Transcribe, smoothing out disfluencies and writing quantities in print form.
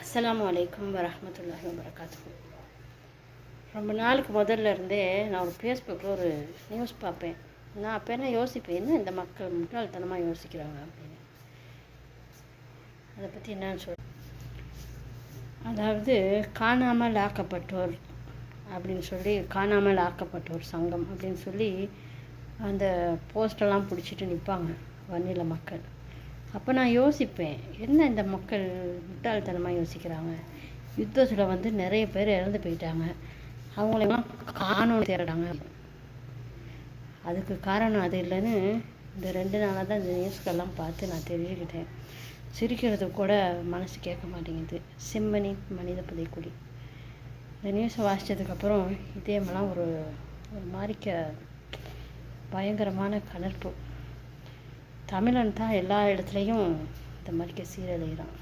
அஸ்ஸலாமு அலைக்கும் வரஹ்மத்துல்லாஹி வபரகாத்துஹு. ரொம்ப நாளுக்கு முதல்ல இருந்தே நான் ஒரு ஃபேஸ்புக்கில் ஒரு நியூஸ் பார்ப்பேன். நான் அப்போ என்ன யோசிப்பேன், என்ன இந்த மக்கள் முட்டாள்தனமாக யோசிக்கிறாங்க அப்படின்னு. அதை பற்றி என்னன்னு அதாவது காணாமல் ஆக்கப்பட்டோர் அப்படின்னு சொல்லி, காணாமல் ஆக்கப்பட்டோர் சங்கம் அப்படின்னு சொல்லி அந்த போஸ்டெல்லாம் பிடிச்சிட்டு நிற்பாங்க வன்னில மக்கள். அப்போ நான் யோசிப்பேன், என்ன இந்த மக்கள் முட்டாள்தனமாக யோசிக்கிறாங்க. யுத்தத்தில் நிறைய பேர் இறந்து போயிட்டாங்க, அவங்களெல்லாம் காணோன்னு தேடுறாங்க. அதுக்கு காரணம் அது இல்லைன்னு இந்த 2 நாளாக தான் இந்த நியூஸ்கெல்லாம் பார்த்து நான் தெரிஞ்சுக்கிட்டேன். சிரிக்கிறது கூட மனசு கேட்க மாட்டேங்குது. செம்மணி மனித புதைக்குழி இந்த நியூஸை வாசித்ததுக்கப்புறம் இதயமெல்லாம் ஒரு மாதிரிக்க பயங்கரமான கலர்ப்பு. தமிழன் தான் எல்லா இடத்துலையும் இந்த மாதிரிக்க சீரழிகிறான்.